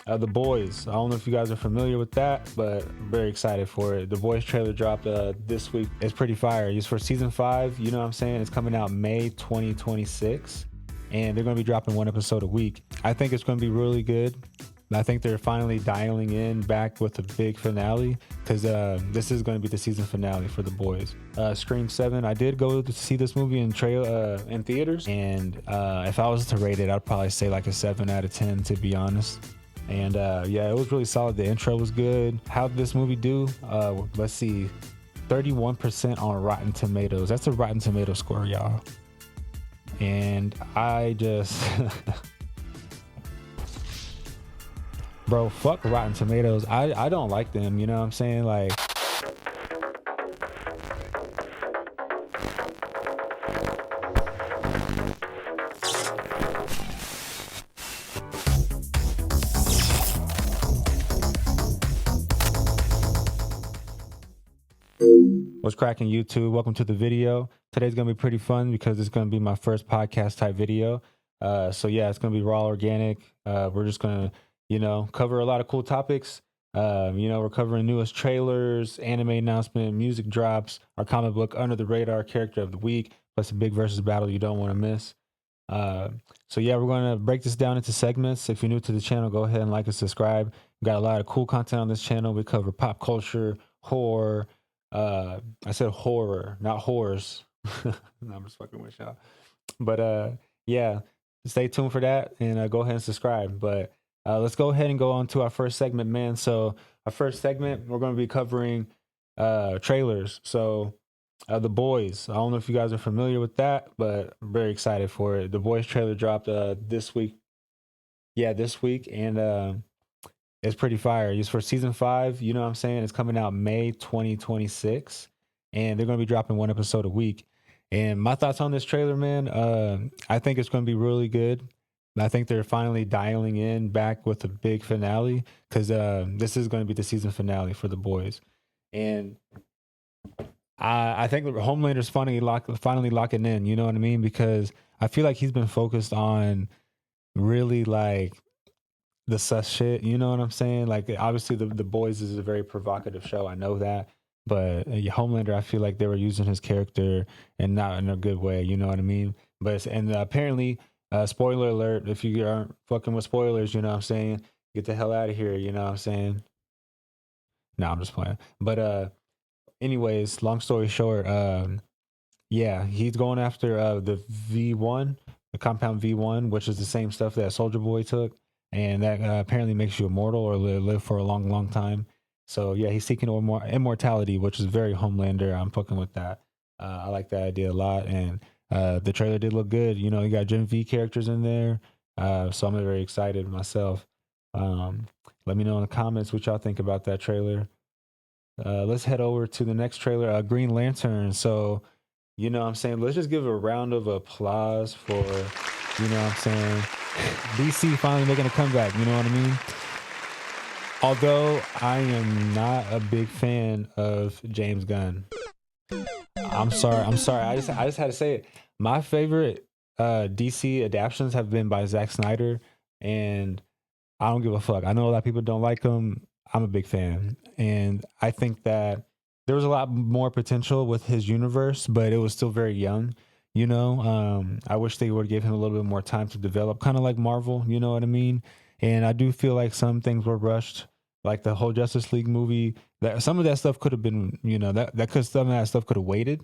The Boys. I don't know if you guys are familiar with that, but I'm very excited for it. The Boys trailer dropped this week. It's pretty fire. It's for season 5. You know what I'm saying? It's coming out May 2026, and they're going to be dropping one episode a week. I think it's going to be really good. I think they're finally dialing in back with a big finale because this is going to be the season finale for The Boys. Scream 7. I did go to see this movie in theaters, and if I was to rate it, I'd probably say like a 7 out of 10, to be honest. And yeah, it was really solid. The intro was good. How did this movie do? Let's see, 31% on Rotten Tomatoes. That's a Rotten Tomato score, y'all. And I just bro, fuck Rotten Tomatoes. I don't like them, you know what I'm saying? Like, what's cracking, YouTube? Welcome to the video. Today's gonna be pretty fun because it's gonna be my first podcast type video. So yeah, it's gonna be raw, organic. We're just gonna, cover a lot of cool topics. We're covering newest trailers, anime announcement, music drops, our comic book under the radar character of the week, plus a big versus battle you don't want to miss. So yeah, we're gonna break this down into segments. If you're new to the channel, go ahead and like and subscribe. We got a lot of cool content on this channel. We cover pop culture, horror. I said horror, not horrors. No, I'm just fucking with y'all. But yeah, stay tuned for that and go ahead and subscribe. But let's go ahead and go on to our first segment, man. So our first segment, we're going to be covering trailers. So The Boys. I don't know if you guys are familiar with that, but I'm very excited for it. The Boys trailer dropped this week. Yeah, this week, and it's pretty fire. It's for season 5. You know what I'm saying? It's coming out May 2026, and they're going to be dropping one episode a week. And my thoughts on this trailer, man, I think it's going to be really good. I think they're finally dialing in back with a big finale because this is going to be the season finale for The Boys. And I think Homelander's finally locking in, you know what I mean? Because I feel like he's been focused on really like the sus shit, you know what I'm saying? Like obviously the Boys is a very provocative show, I know that, but Homelander, I feel like they were using his character and not in a good way, you know what I mean? But apparently, spoiler alert, if you aren't fucking with spoilers, you know what I'm saying, get the hell out of here, you know what I'm saying? No, I'm just playing. But anyways, long story short, yeah, he's going after the V1, the compound V1, which is the same stuff that Soldier Boy took, and that apparently makes you immortal or live for a long, long time. So yeah, he's seeking immortality, which is very Homelander. I'm fucking with that. I like that idea a lot, and the trailer did look good. You know, you got Gen V characters in there, so I'm very excited myself. Let me know in the comments what y'all think about that trailer. Let's head over to the next trailer, Green Lantern. So, you know what I'm saying? Let's just give a round of applause for, you know what I'm saying? DC finally making a comeback, you know what I mean? Although I am not a big fan of James Gunn. I'm sorry. I just had to say it. My favorite DC adaptations have been by Zack Snyder, and I don't give a fuck. I know a lot of people don't like him. I'm a big fan. And I think that there was a lot more potential with his universe, but it was still very young. You know, I wish they would give him a little bit more time to develop, kind of like Marvel, you know what I mean? And I do feel like some things were rushed, like the whole Justice League movie. That some of that stuff could have been, some of that stuff could have waited.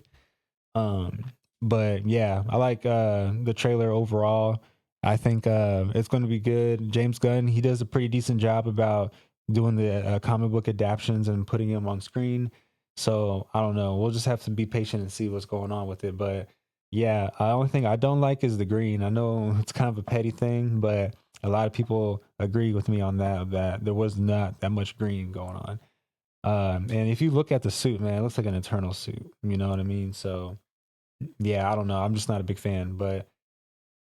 But yeah, I like the trailer overall. I think it's going to be good. James Gunn, he does a pretty decent job about doing the comic book adaptions and putting them on screen. So I don't know. We'll just have to be patient and see what's going on with it. But yeah, the only thing I don't like is the green. I know it's kind of a petty thing, but a lot of people agree with me on that there was not that much green going on. And if you look at the suit, man, it looks like an Eternal suit. You know what I mean? So yeah, I don't know. I'm just not a big fan. But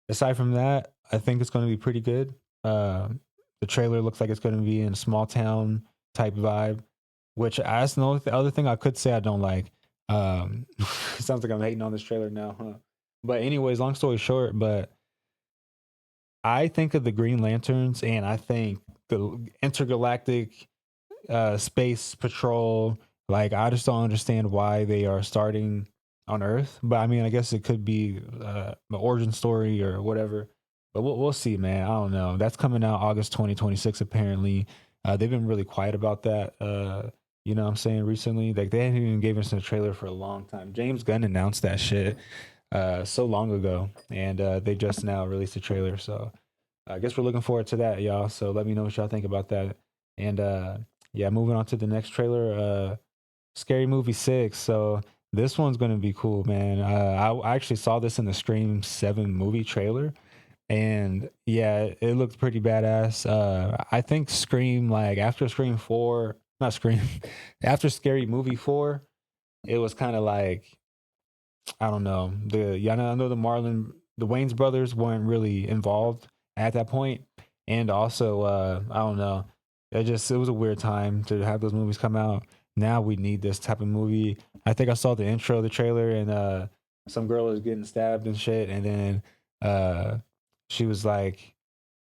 aside from that, I think it's going to be pretty good. The trailer looks like it's going to be in a small town type vibe, which that's the only other thing I could say I don't like. It sounds like I'm hating on this trailer now, huh? But anyways, long story short, but I think of the Green Lanterns, and I think intergalactic space patrol. Like, I just don't understand why they are starting on Earth. But I mean, I guess it could be the origin story or whatever. But we'll see, man. I don't know. That's coming out August 2026. Apparently, they've been really quiet about that. You know what I'm saying, recently? Like, they haven't even given us a trailer for a long time. James Gunn announced that shit so long ago, and they just now released a trailer. So I guess we're looking forward to that, y'all. So let me know what y'all think about that. And yeah, moving on to the next trailer, Scary Movie 6. So this one's gonna be cool, man. I actually saw this in the Scream 7 movie trailer, and yeah, it looked pretty badass. I think Scream, like after Scream 4, not Scream, after Scary Movie 4, it was kind of like, I don't know. I know the Wayne's brothers weren't really involved at that point, and also I don't know. It was a weird time to have those movies come out. Now we need this type of movie. I think I saw the intro, the trailer, and some girl was getting stabbed and shit, and then she was like,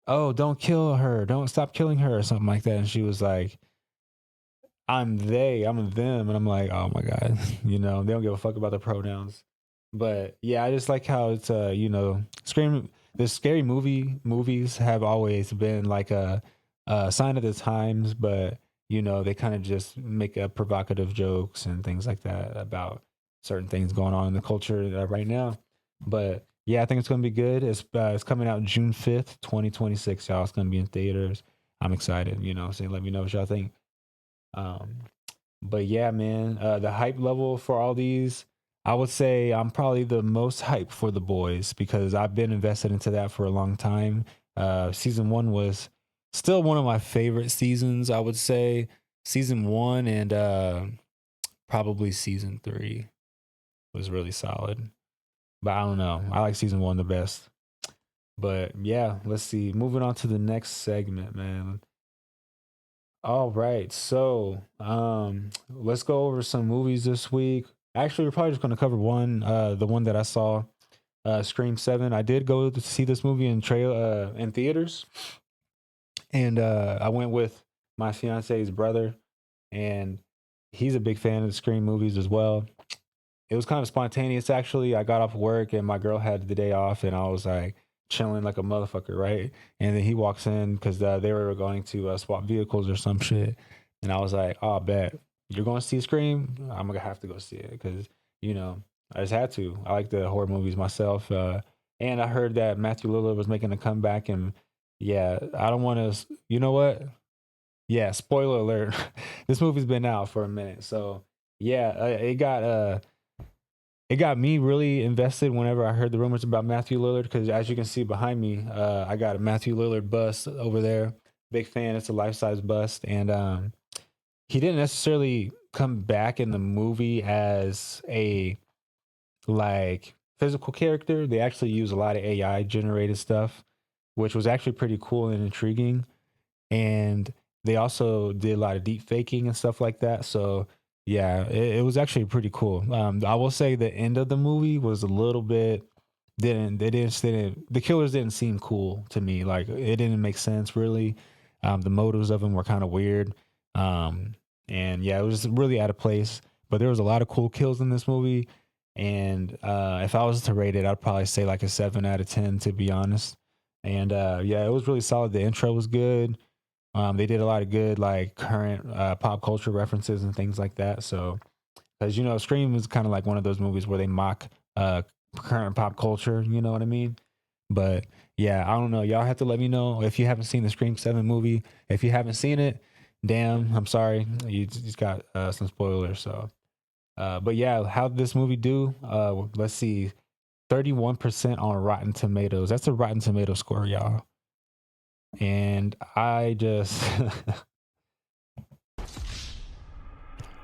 "Oh, don't kill her! Don't stop killing her!" or something like that. And she was like, I'm a them, and I'm like, oh my god, they don't give a fuck about the pronouns. But yeah, I just like how it's Scream. The scary movies have always been like a sign of the times, but they kind of just make provocative jokes and things like that about certain things going on in the culture right now. But yeah, I think it's gonna be good. It's coming out June 5th, 2026, y'all. It's gonna be in theaters. I'm excited. So let me know what y'all think. Um, but yeah, man, the hype level for all these, I would say I'm probably the most hype for The Boys because I've been invested into that for a long time. Season one was still one of my favorite seasons, I would say. Season one and probably season three was really solid. But I don't know. I like season one the best. But yeah, let's see. Moving on to the next segment, man. All right. So, let's go over some movies this week. Actually, we're probably just going to cover the one that I saw, Scream 7. I did go to see this movie in theaters, and I went with my fiance's brother, and he's a big fan of the Scream movies as well. It was kind of spontaneous, actually. I got off work and my girl had the day off, and I was like chilling like a motherfucker, right? And then he walks in because they were going to swap vehicles or some shit, and I was like, "Oh, bet you're going to see Scream. I'm gonna have to go see it because you know I just had to. I like the horror movies myself, and I heard that Matthew Lillard was making a comeback, and yeah, I don't want to. You know what? Yeah, spoiler alert. This movie's been out for a minute, so yeah, it got me really invested whenever I heard the rumors about Matthew Lillard because, as you can see behind me, I got a Matthew Lillard bust over there. Big fan. It's a life size bust, and he didn't necessarily come back in the movie as a like physical character. They actually use a lot of AI generated stuff, which was actually pretty cool and intriguing. And they also did a lot of deep faking and stuff like that. So yeah, it was actually pretty cool. I will say the end of the movie was a little bit didn't the killers didn't seem cool to me. Like, it didn't make sense really. The motives of them were kind of weird. And yeah, it was just really out of place. But there was a lot of cool kills in this movie. And if I was to rate it, I'd probably say like a 7 out of 10, to be honest. And yeah, it was really solid. The intro was good. They did a lot of good, like, current pop culture references and things like that. So, because Scream is kind of like one of those movies where they mock current pop culture. You know what I mean? But yeah, I don't know. Y'all have to let me know if you haven't seen the Scream 7 movie. If you haven't seen it, damn, I'm sorry. You just got some spoilers. So, but yeah, how did this movie do? Let's see, 31% on Rotten Tomatoes. That's a Rotten Tomato score, y'all. And I just,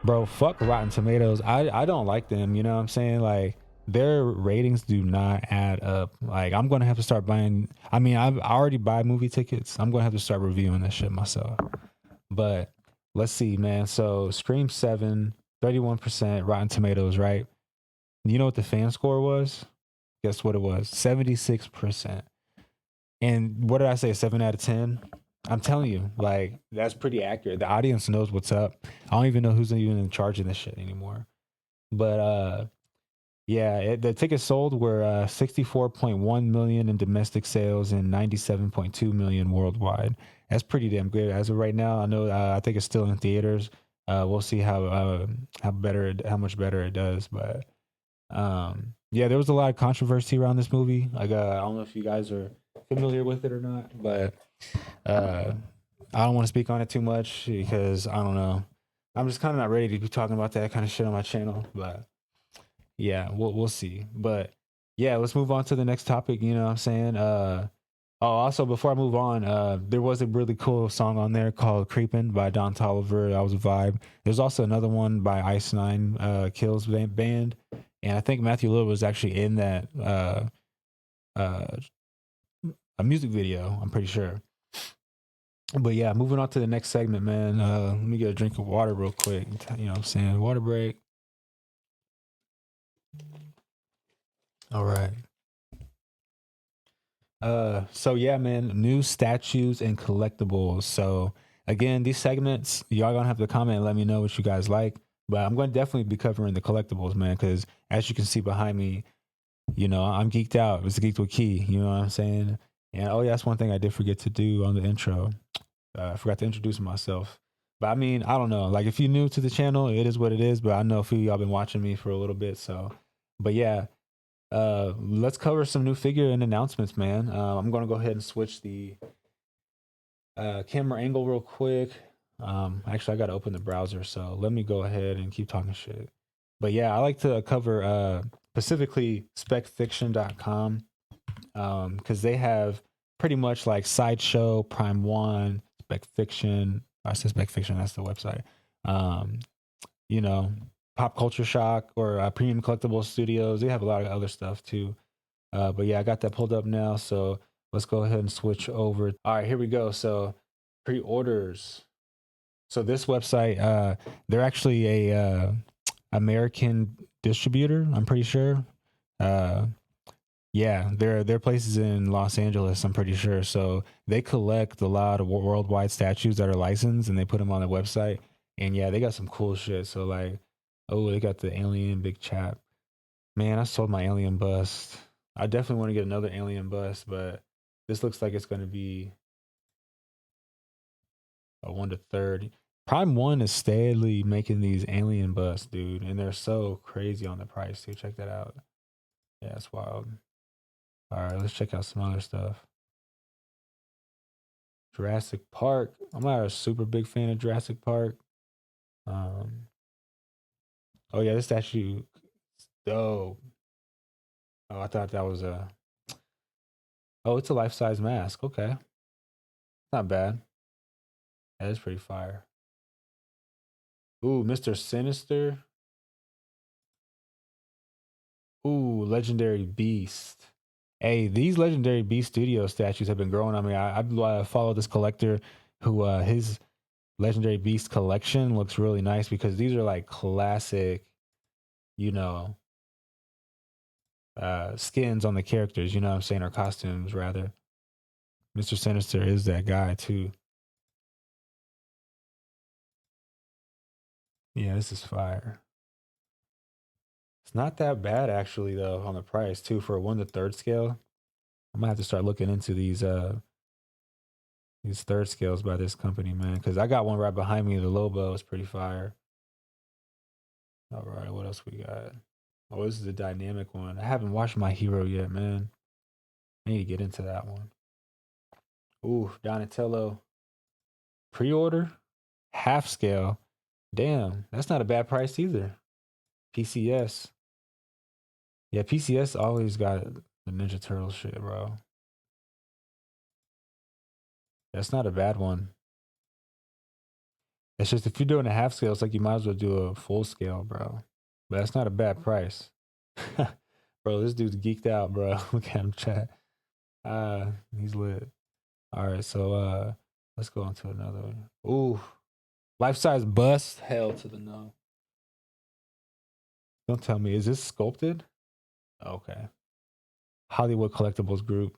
bro, fuck Rotten Tomatoes. I don't like them. You know what I'm saying? Like, their ratings do not add up. Like, I'm gonna have to start buying. I mean, I already buy movie tickets. I'm gonna have to start reviewing that shit myself. But let's see, man. So Scream 7, 31% Rotten Tomatoes, right? You know what the fan score was? Guess what it was? 76%. And what did I say? 7 out of 10? I'm telling you, like that's pretty accurate. The audience knows what's up. I don't even know who's even in charge of this shit anymore. But yeah, the tickets sold were 64.1 million in domestic sales and 97.2 million worldwide. That's pretty damn good as of right now. I know. I think it's still in theaters. We'll see how much better it does. But yeah, there was a lot of controversy around this movie. Like, I don't know if you guys are familiar with it or not, but uh, I don't want to speak on it too much because I don't know. I'm just kind of not ready to be talking about that kind of shit on my channel. But yeah, we'll see. But yeah, let's move on to the next topic. You know what I'm saying? Oh, also before I move on, there was a really cool song on there called "Creepin'" by Don Toliver. That was a vibe. There's also another one by Ice Nine, Kills band, and I think Matthew Lillard was actually in that uh, a music video. I'm pretty sure. But yeah, moving on to the next segment, man. Let me get a drink of water real quick. You know what I'm saying? Water break. All right. So yeah, man, new statues and collectibles. So again, these segments, y'all gonna have to comment and let me know what you guys like. But I'm going to definitely be covering the collectibles, man, because as you can see behind me, you know, I'm geeked out. It's geeked with Key. You know what I'm saying? And oh yeah, that's one thing I did forget to do on the intro. I forgot to introduce myself. But I mean, I don't know. Like, if you're new to the channel, it is what it is. But I know a few of y'all been watching me for a little bit. So, but yeah, let's cover some new figure and announcements, man. I'm gonna go ahead and switch the camera angle real quick. Actually, I gotta open the browser, so let me go ahead and keep talking shit. But yeah, I like to cover specifically specfiction.com because they have pretty much like Sideshow, Prime One, Spec Fiction. I said Spec Fiction, that's the website. Um, you know, Pop Culture Shock or Premium Collectible Studios. They have a lot of other stuff too. But yeah, I got that pulled up now. So let's go ahead and switch over. All right, here we go. So pre-orders. So this website, they're actually a American distributor. I'm pretty sure. Uh, yeah, their places in Los Angeles. I'm pretty sure. So they collect a lot of worldwide statues that are licensed, and they put them on their website. And yeah, they got some cool shit. So like, oh, they got the alien big chap. Man, I sold my alien bust. I definitely want to get another alien bust, but this looks like it's going to be a 1 to 30. Prime One is steadily making these alien busts, dude, and they're so crazy on the price too. Check that out. Yeah, it's wild. All right, let's check out some other stuff. Jurassic Park. I'm not a super big fan of Jurassic Park. Um, oh yeah, this statue, dope. Oh, I thought that was a. Oh, it's a life size mask. Okay, not bad. That is pretty fire. Ooh, Mr. Sinister. Ooh, Legendary Beast. Hey, these Legendary Beast Studio statues have been growing on me. I follow this collector who his Legendary Beast collection looks really nice because these are like classic, you know, skins on the characters, you know what I'm saying, or costumes rather. Mr. Sinister is that guy too. Yeah, this is fire. It's not that bad actually though on the price too for a 1 to 3 scale. I'm gonna have to start looking into these third scales by this company, man. Because I got one right behind me. The Lobo is pretty fire. All right, what else we got? Oh, this is a dynamic one. I haven't watched My Hero yet, man. I need to get into that one. Ooh, Donatello. Pre-order? Half scale. Damn, that's not a bad price either. PCS. Yeah, PCS always got the Ninja Turtle shit, bro. That's not a bad one. It's just if you're doing a half scale, it's like you might as well do a full scale, bro. But that's not a bad price. Bro, this dude's geeked out, bro. Look at him chat. He's lit. All right, so let's go on to another one. Ooh, life size bust. Hell to the no. Don't tell me, is this sculpted? Okay. Hollywood Collectibles Group.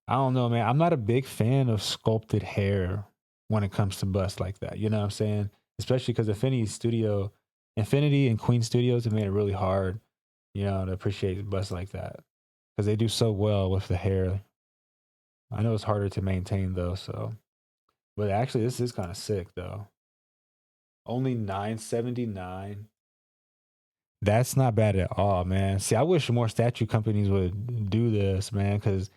I don't know, man. I'm not a big fan of sculpted hair when it comes to busts like that. You know what I'm saying? Especially because Infinity and Queen Studios have made it really hard, to appreciate busts like that because they do so well with the hair. I know it's harder to maintain though, so. But actually, this is kind of sick though. Only 979. That's not bad at all, man. See, I wish more statue companies would do this, man, because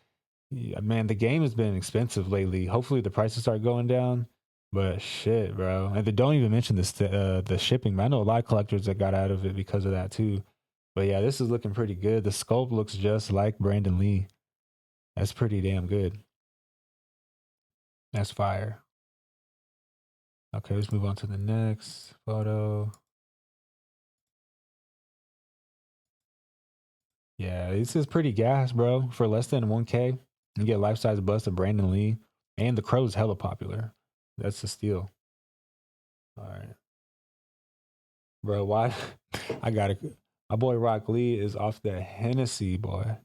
man, the game has been expensive lately. Hopefully, the prices start going down. But shit, bro, and they don't even mention the shipping. I know a lot of collectors that got out of it because of that too. But yeah, this is looking pretty good. The sculpt looks just like Brandon Lee. That's pretty damn good. That's fire. Okay, let's move on to the next photo. Yeah, this is pretty gas, bro. For less than 1K, you get life size bust of Brandon Lee, and the Crow's hella popular. That's the steal. All right, bro. Why? I got it. My boy Rock Lee is off the Hennessy, boy.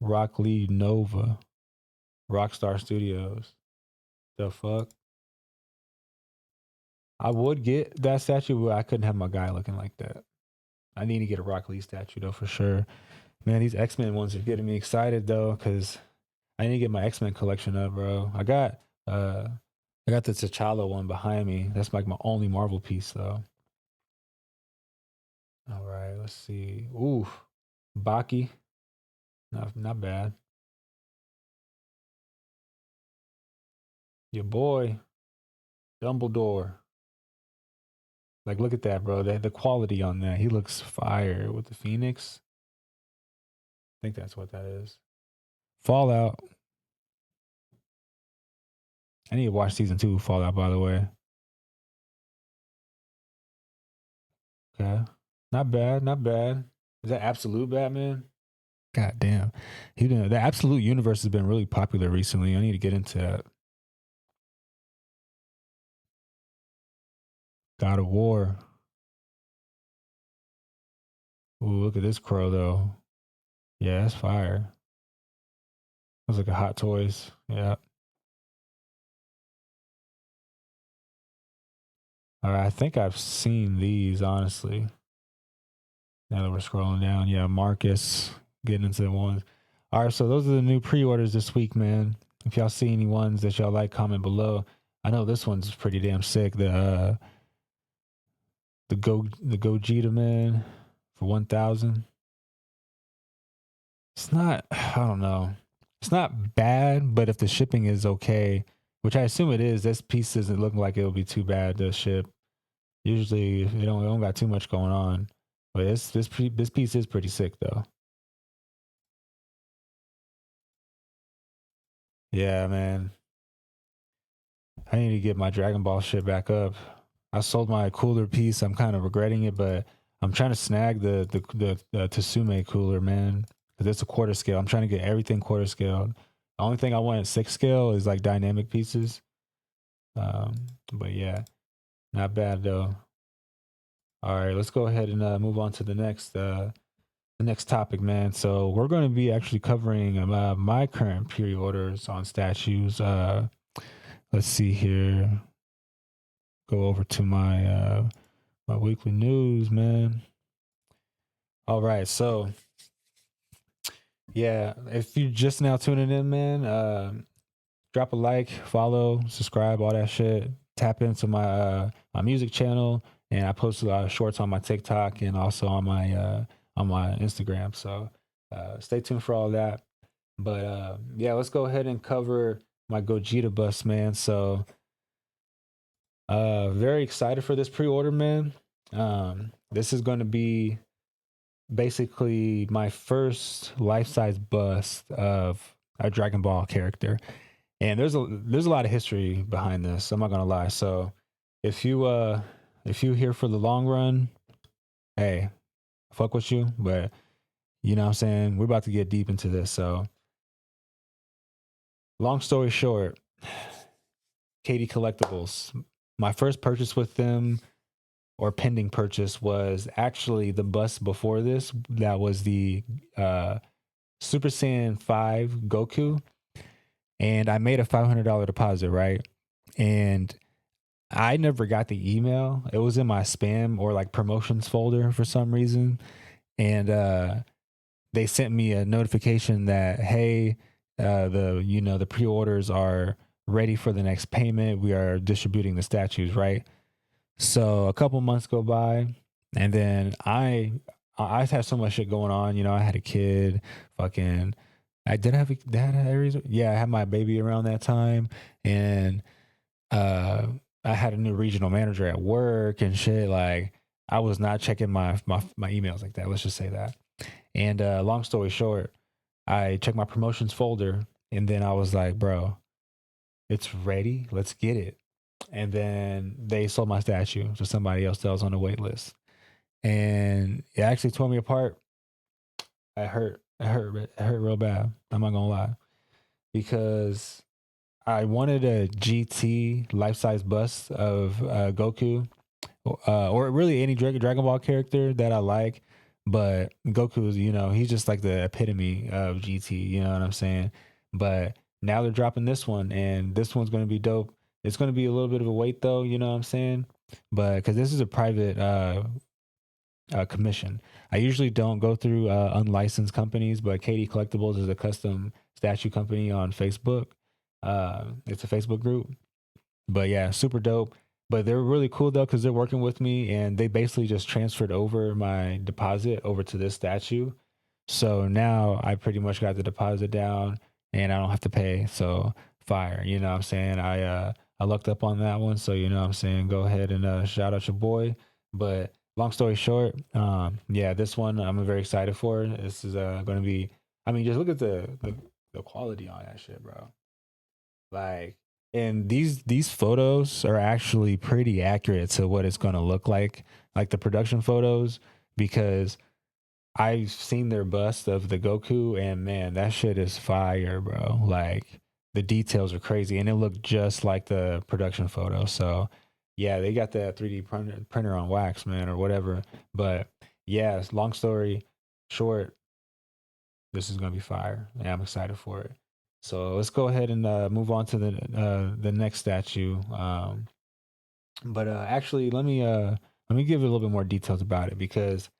Rock Lee Nova, Rockstar Studios. The fuck? I would get that statue, but I couldn't have my guy looking like that. I need to get a Rock Lee statue though for sure. Man, these X-Men ones are getting me excited though, because I need to get my X-Men collection up, bro. Uh I got the T'Challa one behind me. That's like my only Marvel piece though. All right, let's see. Ooh, Baki. Not bad. Your boy, Dumbledore. Like look at that, bro. The quality on that. He looks fire with the Phoenix. I think that's what that is. Fallout. I need to watch season 2 of Fallout, by the way. Okay. Not bad, not bad. Is that Absolute Batman? God damn. The Absolute Universe has been really popular recently. I need to get into that. God of War. Ooh, look at this crow though. Yeah, that's fire. That's like a Hot Toys. Yeah. All right, I think I've seen these honestly. Now that we're scrolling down, yeah, Marcus getting into the ones. All right, so those are the new pre-orders this week, man. If y'all see any ones that y'all like, comment below. I know this one's pretty damn sick. The Gogeta man for 1,000. It's not. I don't know. It's not bad, but if the shipping is okay, which I assume it is, this piece doesn't look like it'll be too bad to ship. Usually, they don't got too much going on, but this piece is pretty sick though. Yeah, man. I need to get my Dragon Ball shit back up. I sold my cooler piece. I'm kind of regretting it, but I'm trying to snag the Tsume cooler, man, because it's a quarter scale. I'm trying to get everything quarter scale. The only thing I want at 6 scale is like dynamic pieces. Um, but yeah, not bad though. All right, let's go ahead and move on to the next topic, man. So we're going to be actually covering my current pre-orders on statues. Let's see here. Go over to my weekly news, man. All right, so yeah, if you just now tuning in, man, drop a like, follow, subscribe, all that shit. Tap into my music channel, and I post a lot of shorts on my TikTok and also on my Instagram. So stay tuned for all that. But yeah, let's go ahead and cover my Gogeta bus, man. So very excited for this pre-order, man. This is going to be basically my first life-size bust of a Dragon Ball character, and there's a lot of history behind this. I'm not gonna lie. So if you here for the long run, hey, fuck with you. But you know what I'm saying, we're about to get deep into this. So long story short, Katie Collectibles. My first purchase with them or pending purchase was actually the bus before this. That was the Super Saiyan 5 Goku, and I made a $500 deposit, right? And I never got the email. It was in my spam or like promotions folder for some reason. And they sent me a notification that, hey, the pre-orders are ready for the next payment. We are distributing the statues, right? So a couple months go by, and then I had so much shit going on. I had a kid, fucking. I did have Aries. Yeah, I had my baby around that time, and uh, I had a new regional manager at work and shit. Like I was not checking my emails like that. Let's just say that. And long story short, I checked my promotions folder, and then I was like, bro, it's ready. Let's get it. And then they sold my statue to somebody else that was on the wait list. And it actually tore me apart. It hurt. It hurt real bad. I'm not gonna lie. Because I wanted a GT life size bust of Goku, or really any Dragon Ball character that I like. But Goku's, he's just like the epitome of GT. You know what I'm saying? But now they're dropping this one, and this one's going to be dope. It's going to be a little bit of a wait, though. You know what I'm saying? But because this is a private commission, I usually don't go through unlicensed companies. But KD Collectibles is a custom statue company on Facebook. It's a Facebook group. But yeah, super dope. But they're really cool though because they're working with me, and they basically just transferred over my deposit over to this statue. So now I pretty much got the deposit down, and I don't have to pay. So fire, you know what I'm saying? I looked up on that one, so you know what I'm saying, go ahead and shout out your boy. But long story short, yeah, this one I'm very excited for. This is going to be. I mean, just look at the quality on that shit, bro. Like, and these photos are actually pretty accurate to what it's going to look like the production photos, because I've seen their bust of the Goku, and man, that shit is fire, bro. Like the details are crazy, and it looked just like the production photo. So yeah, they got that 3D printer on wax, man, or whatever. But yeah, long story short, this is gonna be fire, and I'm excited for it. So let's go ahead and move on to the next statue. But actually, let me give you a little bit more details about it, because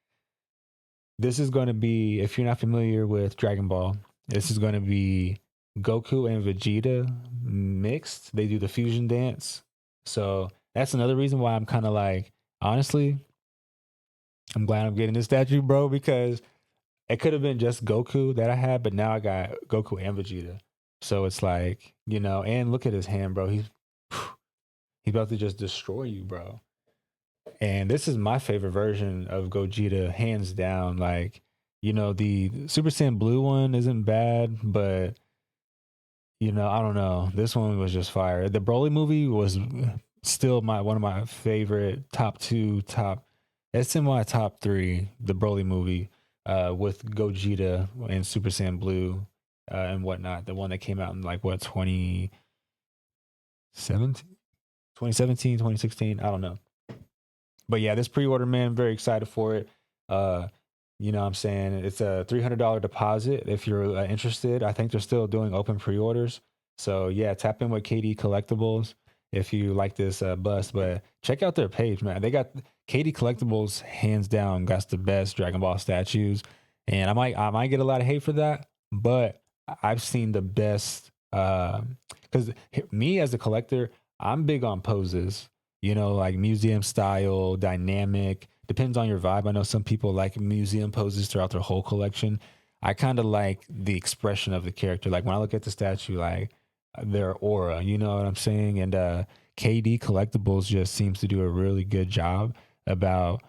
this is going to be, if you're not familiar with Dragon Ball, this is going to be Goku and Vegeta mixed. They do the fusion dance. So that's another reason why I'm kind of like, honestly, I'm glad I'm getting this statue, bro, because it could have been just Goku that I had, but now I got Goku and Vegeta. So it's like, and look at his hand, bro. He's about to just destroy you, bro. And this is my favorite version of Gogeta, hands down. Like, the Super Saiyan Blue one isn't bad, but I don't know. This one was just fire. The Broly movie was still one of my favorite top two, top. It's in my top three. The Broly movie, with Gogeta and Super Saiyan Blue, and whatnot. The one that came out in like what 2017, 2016. I don't know. But yeah, this pre-order, man, I'm very excited for it. Uh, you know what I'm saying? It's a $300 deposit if you're interested. I think they're still doing open pre-orders. So yeah, tap in with KD Collectibles if you like this bust. But check out their page, man. They got KD Collectibles, hands down, got the best Dragon Ball statues. And I might get a lot of hate for that, but I've seen the best. Because me as a collector, I'm big on poses, like museum style, dynamic. Depends on your vibe. I know some people like museum poses throughout their whole collection. I kind of like the expression of the character. Like when I look at the statue, like their aura, you know what I'm saying? And KD Collectibles just seems to do a really good job about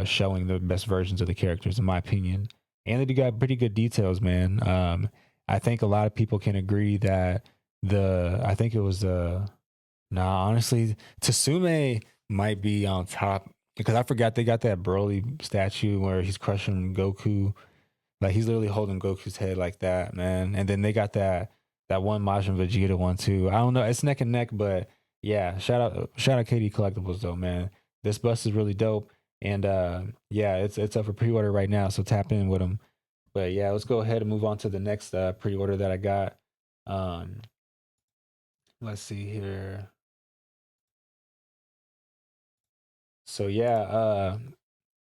showing the best versions of the characters, in my opinion. And they got pretty good details, man. I think a lot of people can agree that I think it was nah, honestly, Tsume might be on top, because I forgot they got that Broly statue where he's crushing Goku. Like he's literally holding Goku's head like that, man. And then they got that one Majin Vegeta one too. I don't know, it's neck and neck, but yeah, shout out KD Collectibles though, man. This bus is really dope, and yeah, it's up for pre-order right now, so tap in with them. But yeah, let's go ahead and move on to the next pre-order that I got. Um, let's see here. So yeah,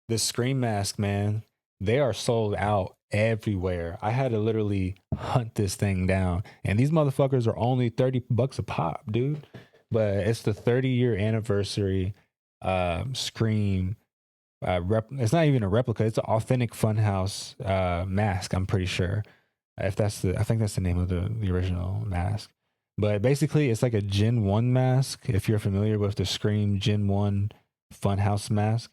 the Scream mask, man, they are sold out everywhere. I had to literally hunt this thing down, and these motherfuckers are only $30 a pop, dude. But it's the 30-year anniversary Scream. It's not even a replica; it's an authentic Funhouse mask. I'm pretty sure. If that's I think that's the name of the original mask. But basically, it's like a Gen One mask. If you're familiar with the Scream Gen One Funhouse mask,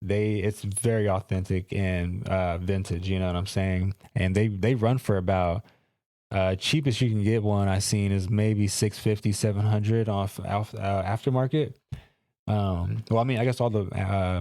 it's very authentic and vintage. You know what I'm saying? And they run for about cheapest you can get one I seen is maybe 650, 700 off aftermarket. Well, I mean, I guess all the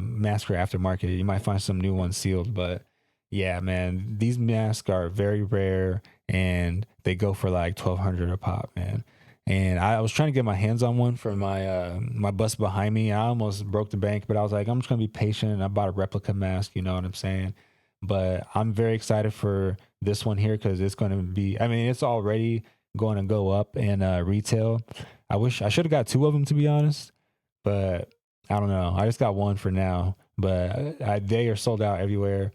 masks are aftermarket. You might find some new ones sealed, but yeah, man, these masks are very rare and they go for like 1,200 a pop, man. And I was trying to get my hands on one for my bus behind me. I almost broke the bank, but I was like, I'm just gonna be patient. And I bought a replica mask. You know what I'm saying? But I'm very excited for this one here because it's going to be. I mean, it's already going to go up in retail. I wish I should have got two of them to be honest, but I don't know. I just got one for now, but they are sold out everywhere.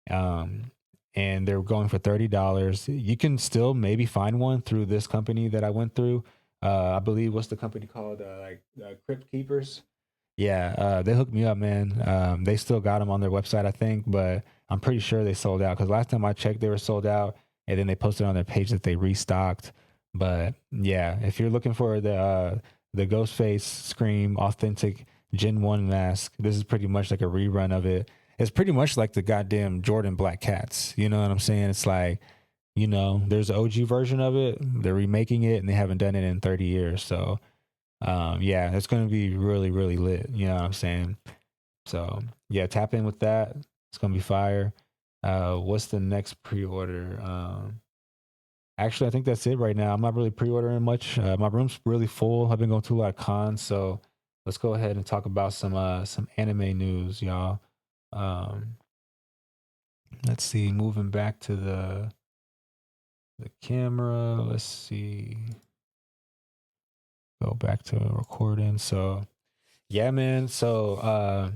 Um, and they're going for $30. You can still maybe find one through this company that I went through. I believe what's the company called? Crypt Keepers. Yeah, they hooked me up, man. They still got them on their website, I think, but I'm pretty sure they sold out because last time I checked, they were sold out, and then they posted on their page that they restocked. But yeah, if you're looking for the Ghostface Scream authentic Gen One mask, this is pretty much like a rerun of it. It's pretty much like the goddamn Jordan Black Cats. You know what I'm saying? It's like, there's an OG version of it. They're remaking it, and they haven't done it in 30 years. So yeah, it's gonna be really, really lit. You know what I'm saying? So yeah, tap in with that. It's gonna be fire. What's the next pre-order? Actually, I think that's it right now. I'm not really pre-ordering much. My room's really full. I've been going to a lot of cons, so let's go ahead and talk about some anime news, y'all. Um, let's see. Moving back to the camera. Let's see. Go back to recording. So yeah, man. So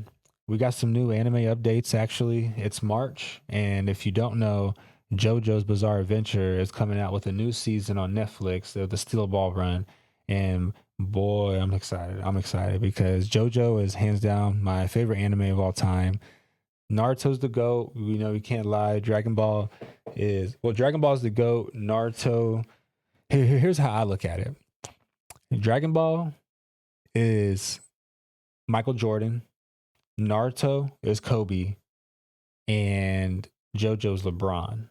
we got some new anime updates actually. It's March, and if you don't know, JoJo's Bizarre Adventure is coming out with a new season on Netflix of the Steel Ball Run. And boy, I'm excited. I'm excited because JoJo is hands down my favorite anime of all time. Naruto's the GOAT. We know we can't lie. Dragon Ball is the GOAT. Naruto. Here's how I look at it. Dragon Ball is Michael Jordan. Naruto is Kobe, and JoJo's LeBron.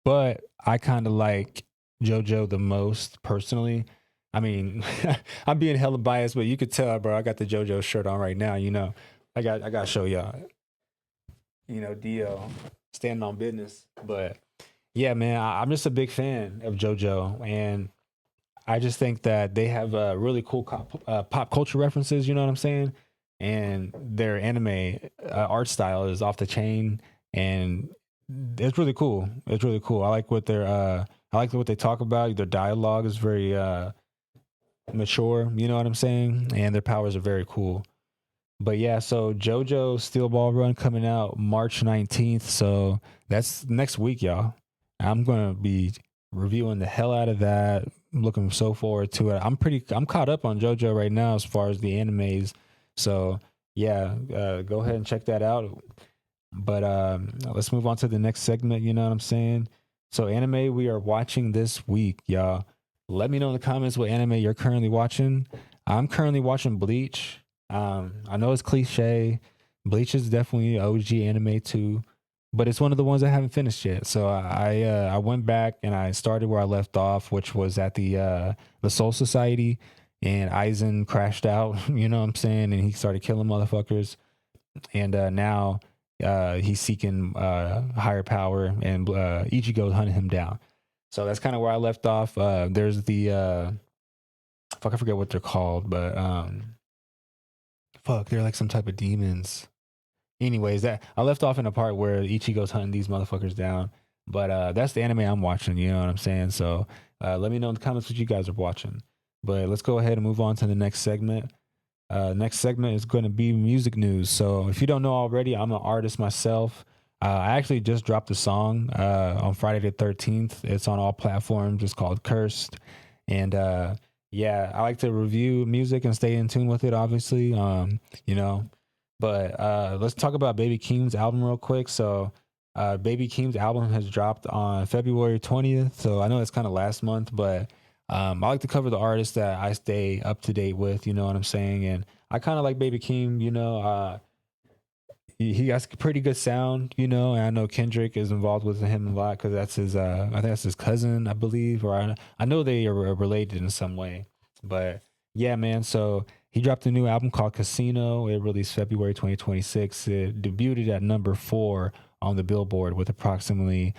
But I kind of like JoJo the most personally. I mean, I'm being hella biased, but you could tell, bro. I got the JoJo shirt on right now. I got to show y'all. Dio standing on business. But yeah, man, I'm just a big fan of JoJo, and I just think that they have really cool pop culture references. You know what I'm saying? And their anime art style is off the chain, and it's really cool. It's really cool. I like what they talk about. Their dialogue is very mature. You know what I'm saying? And their powers are very cool. But yeah, so JoJo Steel Ball Run coming out March 19th. So that's next week, y'all. I'm gonna be reviewing the hell out of that. I'm looking so forward to it. I'm caught up on JoJo right now as far as the animes. So yeah, go ahead and check that out. But let's move on to the next segment. You know what I'm saying? So anime we are watching this week, y'all. Let me know in the comments what anime you're currently watching. I'm currently watching Bleach. I know it's cliche. Bleach is definitely OG anime too, but it's one of the ones I haven't finished yet. So I went back and I started where I left off, which was at the Soul Society, and Aizen crashed out. You know what I'm saying? And he started killing motherfuckers, and now he's seeking higher power, and Ichigo hunting him down. So that's kind of where I left off. There's the fuck, I forget what they're called, but fuck, they're like some type of demons. anyways, that I left off in a part where Ichigo's hunting these motherfuckers down. But that's the anime I'm watching. You know what I'm saying? So let me know in the comments what you guys are watching. But let's go ahead and move on to the next segment. Next segment is going to be music news. So if you don't know already, I'm an artist myself. I actually just dropped a song on Friday the 13th. It's on all platforms. It's called Cursed. And yeah, I like to review music and stay in tune with it, obviously. You know, but let's talk about Baby Keem's album real quick. So Baby Keem's album has dropped on February 20th. So I know it's kind of last month, but I like to cover the artists that I stay up to date with, you know what I'm saying? And I kind of like Baby Keem, you know, he has a pretty good sound, you know, and I know Kendrick is involved with him a lot because that's his, I think that's his cousin, I believe, or I know they are related in some way. But yeah, man, so he dropped a new album called Casino. It released February 2026. It debuted at number 4 on the Billboard with approximately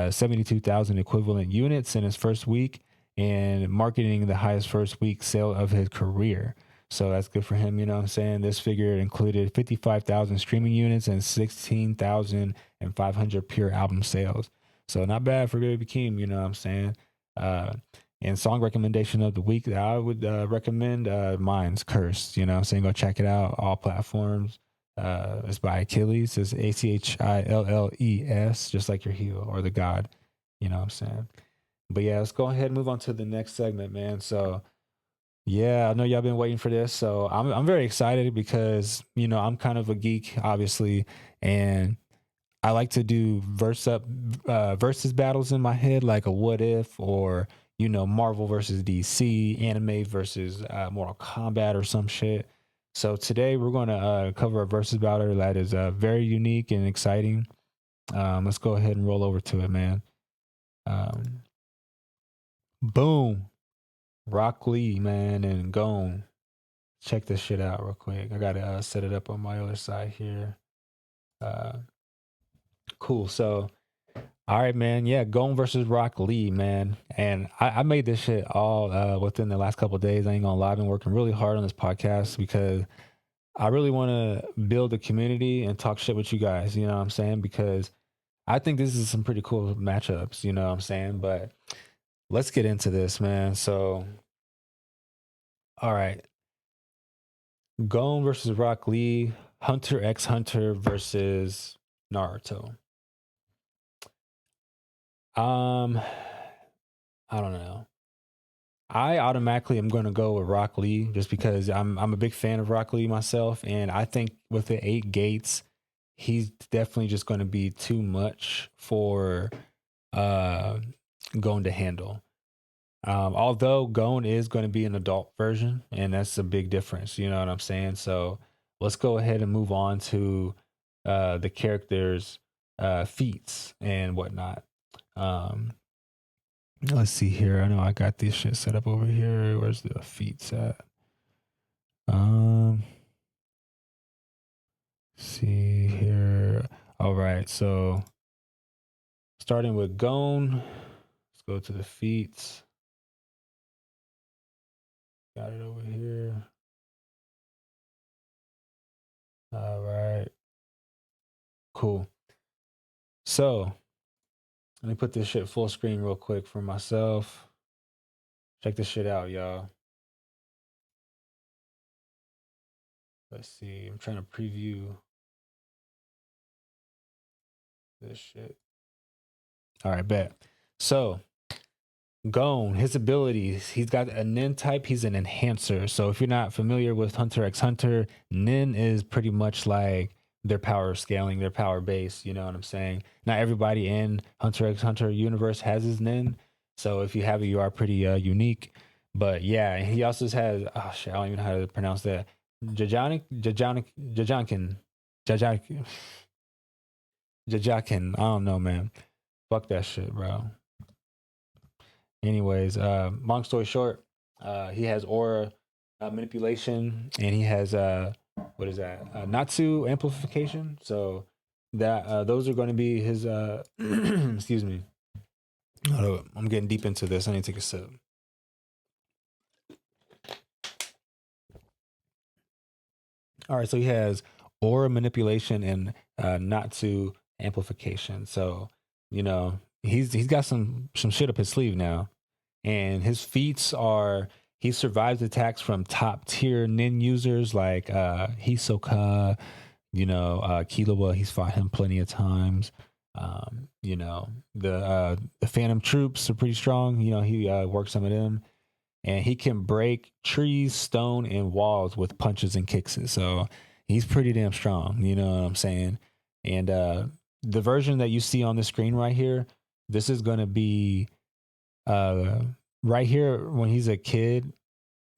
72,000 equivalent units in his first week and marketing the highest first week sale of his career. So that's good for him, you know what I'm saying? This figure included 55,000 streaming units and 16,500 pure album sales. So not bad for Baby Keem, you know what I'm saying? Uh, and song recommendation of the week that I would recommend, mine's Cursed, you know what I'm saying? Go check it out, all platforms. It's by Achilles. It's Achilles, just like your heel or the god, you know what I'm saying? But yeah, let's go ahead and move on to the next segment, man. So yeah, I know y'all been waiting for this, so I'm very excited because you know I'm kind of a geek, obviously, and I like to do versus battles in my head, like a what if or you know Marvel versus DC, anime versus Mortal Kombat or some shit. So today we're going to cover a versus battle that is very unique and exciting. Let's go ahead and roll over to it, man. Um, Boom, Rock Lee, man, and Gone. Check this shit out real quick. I gotta set it up on my other side here. Uh, cool. So, all right, man. Yeah, Gone versus Rock Lee, man. And I made this shit all within the last couple of days. I ain't gonna lie, I've been working really hard on this podcast because I really want to build a community and talk shit with you guys. You know what I'm saying? Because I think this is some pretty cool matchups. You know what I'm saying? But let's get into this, man. So, all right. Gon versus Rock Lee, Hunter x Hunter versus Naruto. Um, I don't know. I automatically am going to go with Rock Lee just because I'm a big fan of Rock Lee myself, and I think with the 8 gates, he's definitely just going to be too much for uh Gon to handle. Although Gon is going to be an adult version, and that's a big difference. You know what I'm saying? So let's go ahead and move on to the characters' feats and whatnot. Um, let's see here. I know I got this shit set up over here. Where's the feats at? Um, see here. All right. So starting with Gon, let's go to the feats. Got it over here. All right. Cool. So let me put this shit full screen real quick for myself. Check this shit out, y'all. Let's see. I'm trying to preview this shit. All right, bet. So, Gon, his abilities, he's got a Nin type, he's an enhancer. So, if you're not familiar with Hunter x Hunter, Nin is pretty much like their power scaling, their power base. You know what I'm saying? Not everybody in Hunter x Hunter universe has his Nin. So, if you have it, you are pretty unique. But yeah, he also has, oh shit, I don't even know how to pronounce that. Jajankin, Jajankin, Jajakin. I don't know, man. Fuck that shit, bro. Anyways, long story short, he has aura manipulation, and he has what is that? Natsu amplification. So that those are going to be his. Excuse me. I'm getting deep into this. I need to take a sip. All right, so he has or manipulation and not to amplification. So, he's got some shit up his sleeve now, and his feats are he survives attacks from top tier nin users like Hisoka, Killua. He's fought him plenty of times. The Phantom Troops are pretty strong. He works some of them, and he can break trees, stone, and walls with punches and kicks. So he's pretty damn strong. You know what I'm saying? And the version that you see on the screen right here, this is gonna be uh, right here when he's a kid.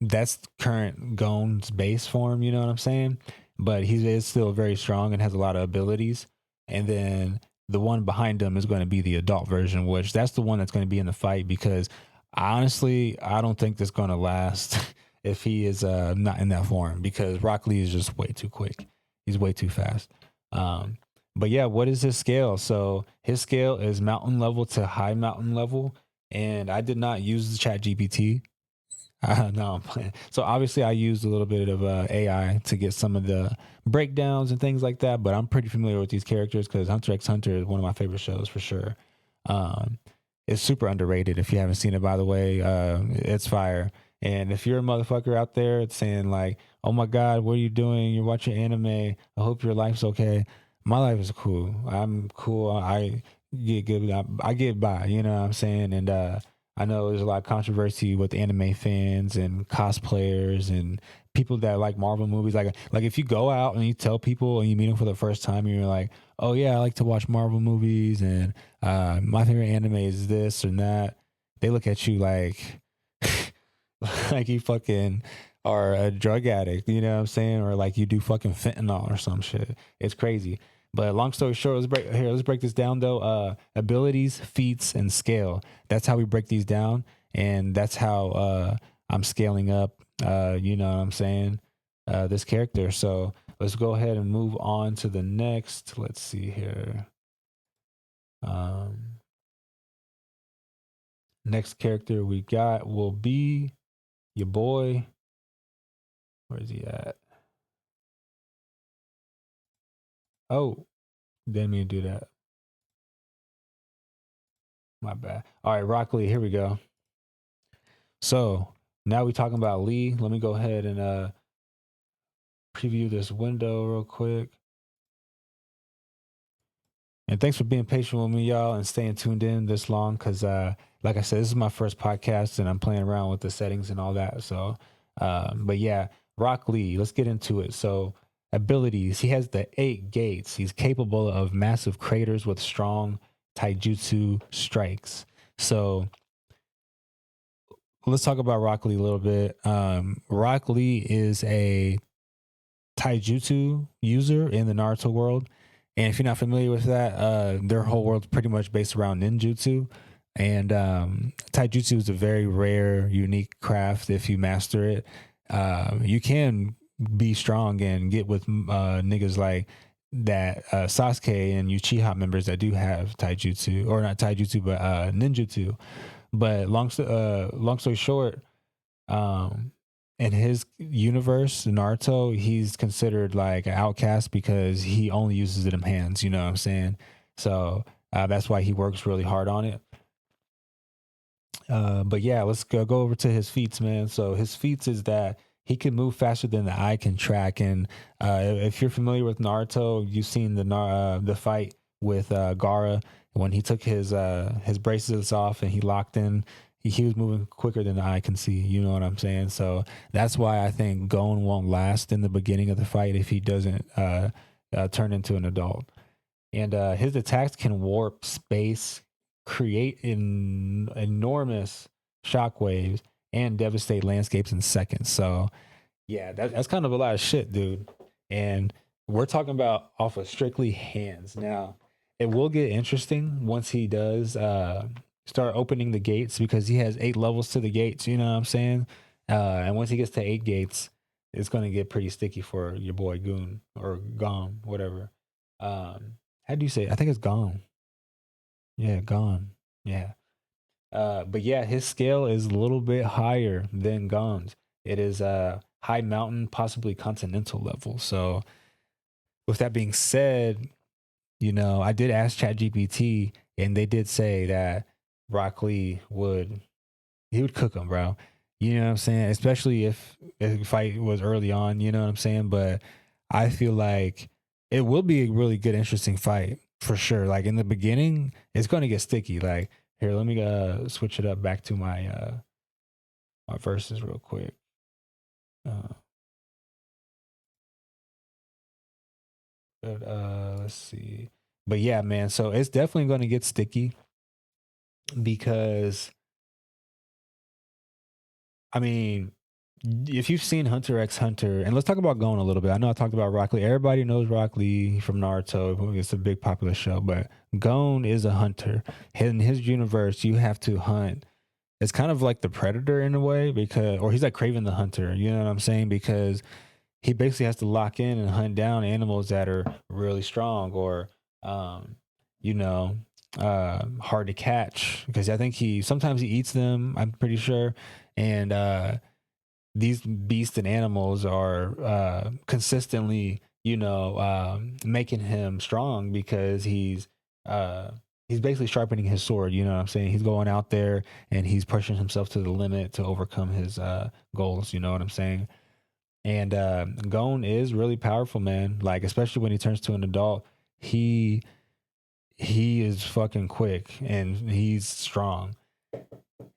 That's current Gon's base form. You know what I'm saying? But he is still very strong and has a lot of abilities. And then the one behind him is going to be the adult version, which that's the one that's going to be in the fight because honestly, I don't think that's going to last if he is not in that form because Rock Lee is just way too quick. He's way too fast. Um, but yeah, what is his scale? So his scale is mountain level to high mountain level. And I did not use the chat GPT. No, I'm playing. So obviously, I used a little bit of AI to get some of the breakdowns and things like that. But I'm pretty familiar with these characters because Hunter x Hunter is one of my favorite shows for sure. Um, it's super underrated. If you haven't seen it, by the way, it's fire. And if you're a motherfucker out there saying like, "Oh my God, what are you doing? You're watching anime. I hope your life's okay." My life is cool. I'm cool. I get good. I get by. You know what I'm saying? And I know there's a lot of controversy with anime fans and cosplayers and people that like Marvel movies. Like if you go out and you tell people and you meet them for the first time, and you're like, "Oh yeah, I like to watch Marvel movies and my favorite anime is this or that." They look at you like, like you fucking are a drug addict. You know what I'm saying? Or like you do fucking fentanyl or some shit. It's crazy. But long story short, let's break this down though. Abilities, feats, and scale. That's how we break these down, and that's how I'm scaling up. You know what I'm saying? This character. So let's go ahead and move on to the next. Let's see here. Um, Next character we got will be your boy. Where is he at? Oh, didn't mean to do that. My bad. All right, Rock Lee. Here we go. So now we're talking about Lee. Let me go ahead and preview this window real quick. And thanks for being patient with me, y'all, and staying tuned in this long. Cause like I said, this is my first podcast, and I'm playing around with the settings and all that. So, but yeah, Rock Lee. Let's get into it. So abilities. He has the 8 gates. He's capable of massive craters with strong taijutsu strikes. So let's talk about Rock Lee a little bit. Rock Lee is a taijutsu user in the Naruto world. And if you're not familiar with that, their whole world's pretty much based around ninjutsu. And taijutsu is a very rare, unique craft. If you master it, you can be strong and get with niggas like that Sasuke and Uchiha members that do have taijutsu, or not taijutsu, but ninjutsu. But long story short, um, in his universe, Naruto, he's considered like an outcast because he only uses it in hands. You know what I'm saying? So that's why he works really hard on it. But yeah, let's go over to his feats, man. So his feats is that he can move faster than the eye can track. And if you're familiar with Naruto, you've seen the fight with Gara when he took his bracelets off and he locked in. He was moving quicker than the eye can see. You know what I'm saying? So that's why I think Gon won't last in the beginning of the fight if he doesn't turn into an adult. And his attacks can warp space, create enormous shockwaves, and devastate landscapes in seconds. So yeah, that's kind of a lot of shit, dude. And we're talking about off of strictly hands. Now, it will get interesting once he does start opening the gates because he has 8 levels to the gates. You know what I'm saying? And once he gets to 8 gates, it's going to get pretty sticky for your boy Goon or Gom, whatever. How do you say it? I think it's Gone. Yeah, Gone. Yeah. But yeah, his scale is a little bit higher than Gon's. It is high mountain, possibly continental level. So with that being said, I did ask ChatGPT, and they did say that Rock Lee would cook him, bro. You know what I'm saying? Especially if the fight was early on, you know what I'm saying? But I feel like it will be a really good, interesting fight for sure. Like in the beginning, it's going to get sticky. Like here, let me switch it up back to my verses real quick. Let's see. But yeah, man. So it's definitely going to get sticky because I mean, if you've seen Hunter x Hunter, and let's talk about Gon a little bit. I know I talked about Rock Lee. Everybody knows Rock Lee from Naruto. It's a big popular show, but Gon is a hunter. In his universe, you have to hunt. It's kind of like the Predator in a way or he's like Craven the Hunter. You know what I'm saying? Because he basically has to lock in and hunt down animals that are really strong or, um, you know, hard to catch. Because I think sometimes he eats them. I'm pretty sure, and these beasts and animals are consistently, making him strong because he's basically sharpening his sword. You know what I'm saying? He's going out there and he's pushing himself to the limit to overcome his goals. You know what I'm saying? And Gon is really powerful, man. Like especially when he turns to an adult, he is fucking quick and he's strong.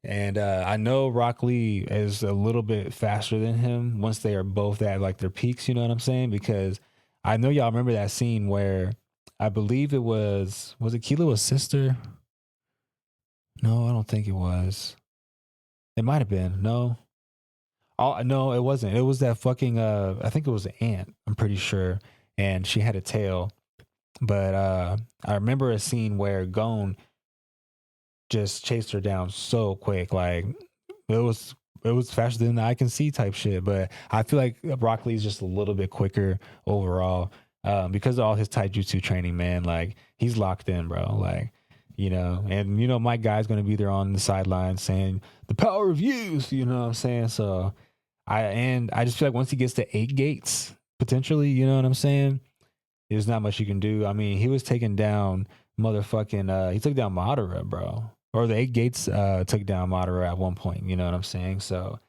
And I know Rock Lee is a little bit faster than him once they are both at like their peaks. You know what I'm saying? Because I know y'all remember that scene where I believe was it Kilo's sister? No, I don't think it was. It might have been. No. Oh no, it wasn't. It was that fucking I think it was an ant, I'm pretty sure. And she had a tail. But I remember a scene where Gon just chased her down so quick. Like it was faster than the I can see type shit. But I feel like Rock Lee's just a little bit quicker overall. Because of all his taijutsu training, man. Like he's locked in, bro. Like, and my guy's gonna be there on the sideline saying the power of youth, you know what I'm saying? So I just feel like once he gets to 8 gates, potentially, you know what I'm saying? There's not much you can do. I mean, he was taking down motherfucking he took down Madara, bro. Or the 8 gates took down Madara at one point, you know what I'm saying? So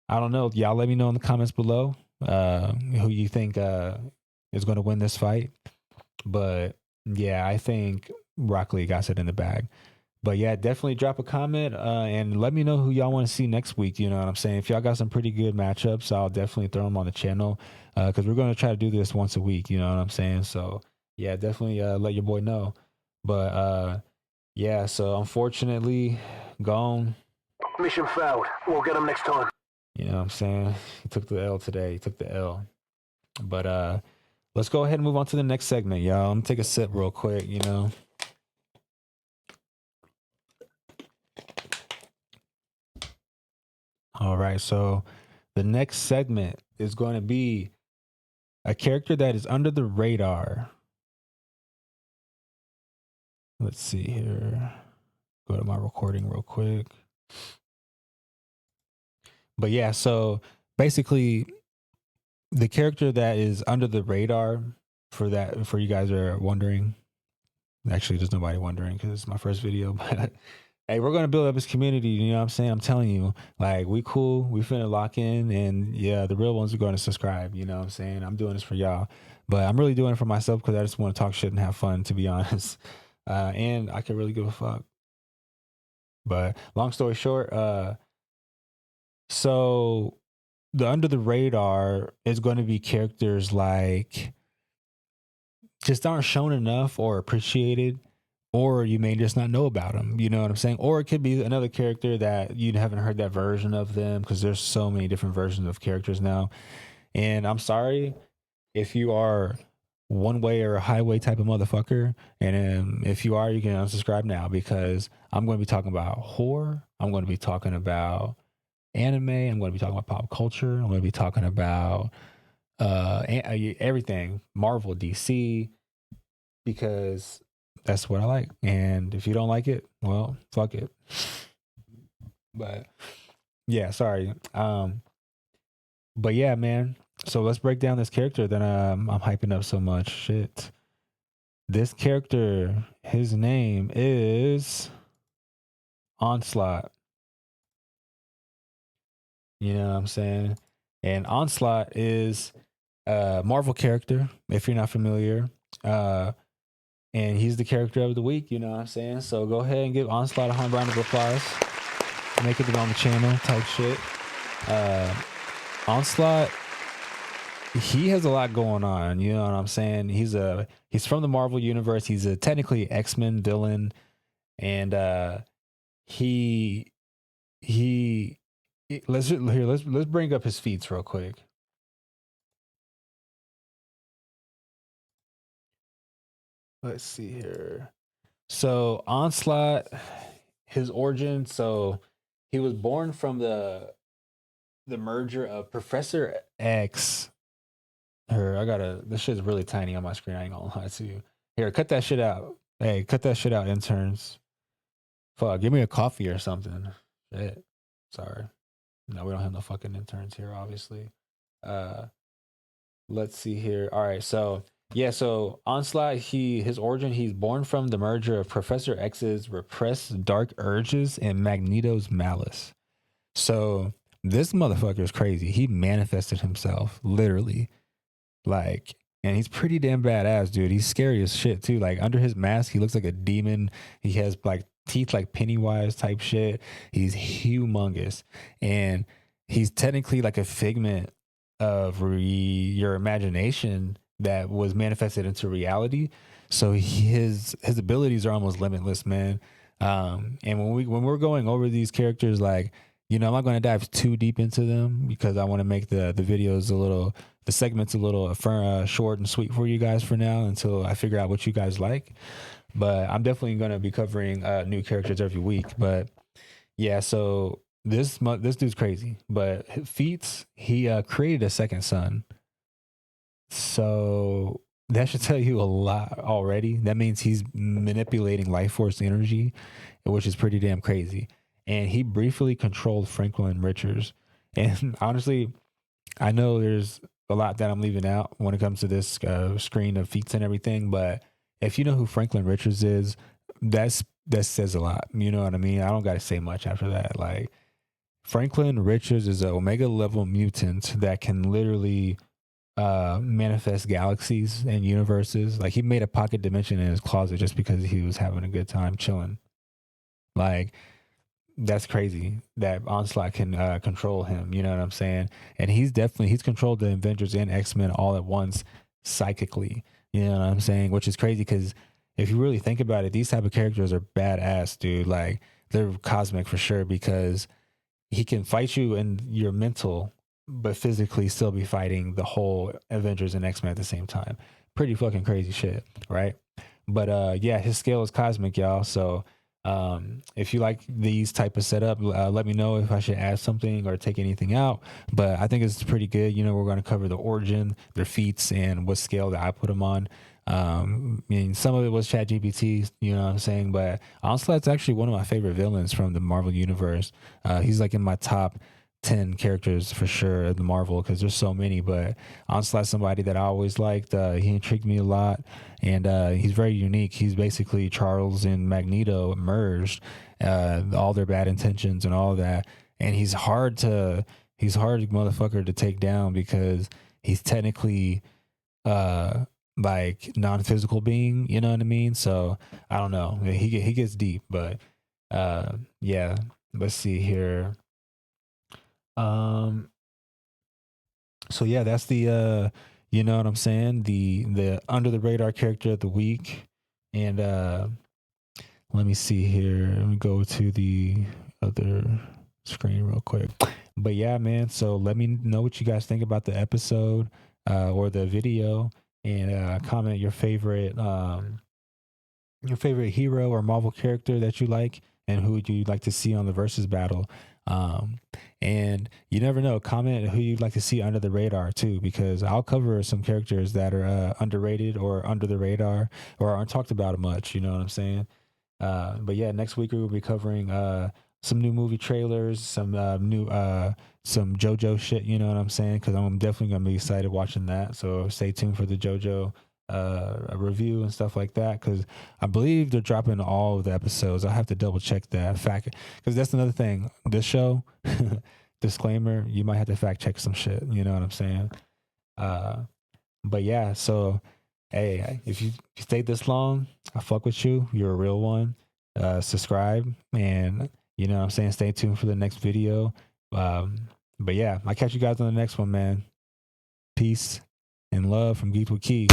I don't know. Y'all let me know in the comments below who you think is gonna win this fight. But yeah, I think Rock Lee got it in the bag. But yeah, definitely drop a comment and let me know who y'all want to see next week. You know what I'm saying? If y'all got some pretty good matchups, I'll definitely throw them on the channel because we're going to try to do this once a week. You know what I'm saying? So yeah, definitely let your boy know. But yeah, so unfortunately, Gon. Mission failed. We'll get him next time. You know what I'm saying? He took the L today. He took the L. But let's go ahead and move on to the next segment, y'all. I'm gonna take a sip real quick, All right, so the next segment is going to be a character that is under the radar. Let's see here. Go to my recording real quick. But yeah, so basically the character that is under the radar for you guys are wondering. Actually, there's nobody wondering because it's my first video, but hey, we're gonna build up this community. You know what I'm saying? I'm telling you, like we cool, we finna lock in, and yeah, the real ones are going to subscribe. You know what I'm saying? I'm doing this for y'all, but I'm really doing it for myself because I just want to talk shit and have fun, to be honest. And I can really give a fuck. But long story short, so the under the radar is going to be characters like just aren't shown enough or appreciated, or you may just not know about them. You know what I'm saying? Or it could be another character that you haven't heard that version of them because there's so many different versions of characters now. And I'm sorry if you are one way or a highway type of motherfucker. And if you are, you can unsubscribe now because I'm going to be talking about horror. I'm going to be talking about anime. I'm going to be talking about pop culture. I'm going to be talking about everything Marvel, DC, because that's what I like. And if you don't like it, well, fuck it. But yeah, sorry. But yeah, man. So let's break down this character that I'm hyping up so much. Shit. This character, his name is Onslaught. You know what I'm saying? And Onslaught is a Marvel character, if you're not familiar. And he's the character of the week, you know what I'm saying? So go ahead and give Onslaught a round of applause. Make it on the channel type shit. Onslaught, he has a lot going on, you know what I'm saying? He's from the Marvel universe. He's a technically X-Men villain, and he let's bring up his feats real quick. Let's see here. So Onslaught, his origin. So he was born from the merger of Professor X. This shit's really tiny on my screen. I ain't gonna lie to you. Here, cut that shit out. Hey, cut that shit out, interns. Fuck, give me a coffee or something. Shit. Sorry. No, we don't have no fucking interns here, obviously. Let's see here. All right, so yeah, so Onslaught, his origin, he's born from the merger of Professor X's repressed dark urges and Magneto's malice. So this motherfucker is crazy. He manifested himself, literally. Like, and he's pretty damn badass, dude. He's scary as shit too. Like under his mask, he looks like a demon. He has like teeth like Pennywise type shit. He's humongous, and he's technically like a figment of your imagination that was manifested into reality. So his abilities are almost limitless, man. And when we're going over these characters, like, you know, I'm not going to dive too deep into them because I want to make the videos the segments a little short and sweet for you guys for now until I figure out what you guys like. But I'm definitely going to be covering new characters every week. But yeah, so this dude's crazy. But feats, he created a second son. So that should tell you a lot already. That means he's manipulating life force energy, which is pretty damn crazy. And he briefly controlled Franklin Richards. And honestly, I know there's a lot that I'm leaving out when it comes to this screen of feats and everything, but if you know who Franklin Richards is, that says a lot. You know what I mean? I don't got to say much after that. Like, Franklin Richards is an Omega level mutant that can literally manifest galaxies and universes. Like, he made a pocket dimension in his closet just because he was having a good time chilling. Like, that's crazy that Onslaught can control him. You know what I'm saying? And he's controlled the Avengers and X-Men all at once psychically. You know what I'm saying? Which is crazy because if you really think about it, these type of characters are badass, dude. Like, they're cosmic for sure because he can fight you in your mental, but physically still be fighting the whole Avengers and X-Men at the same time. Pretty fucking crazy shit, right? But yeah, his scale is cosmic, y'all. So if you like these type of setup, let me know if I should add something or take anything out. But I think it's pretty good. You know, we're going to cover the origin, their feats, and what scale that I put them on. I mean, some of it was Chat GPT, you know what I'm saying? But Onslaught's actually one of my favorite villains from the Marvel universe. He's like in my top 10 characters for sure in the Marvel because there's so many. But Onslaught's somebody that I always liked. He intrigued me a lot, and he's very unique. He's basically Charles and Magneto merged, all their bad intentions and all that. And he's hard motherfucker to take down because he's technically like non-physical being, you know what I mean? So I don't know. He gets deep, but yeah. Let's see here. So yeah, that's the you know what I'm saying, the under the radar character of the week. And let me see here. Let me go to the other screen real quick. But yeah, man, so let me know what you guys think about the episode or the video, and comment your favorite hero or Marvel character that you like and who would you like to see on the versus battle. And you never know, comment who you'd like to see under the radar too, because I'll cover some characters that are underrated or under the radar or aren't talked about much, you know what I'm saying? But yeah, next week we will be covering some new movie trailers, some new some JoJo shit. You know what I'm saying? Because I'm definitely gonna be excited watching that. So stay tuned for the JoJo review and stuff like that. Because I believe they're dropping all of the episodes. I have to double check that fact. Because that's another thing. This show, disclaimer, you might have to fact check some shit. You know what I'm saying? But yeah, so hey, if you stayed this long, I fuck with you. You're a real one. Subscribe, and you know what I'm saying, stay tuned for the next video. But yeah, I'll catch you guys on the next one, man. Peace and love from Geeks with Keys.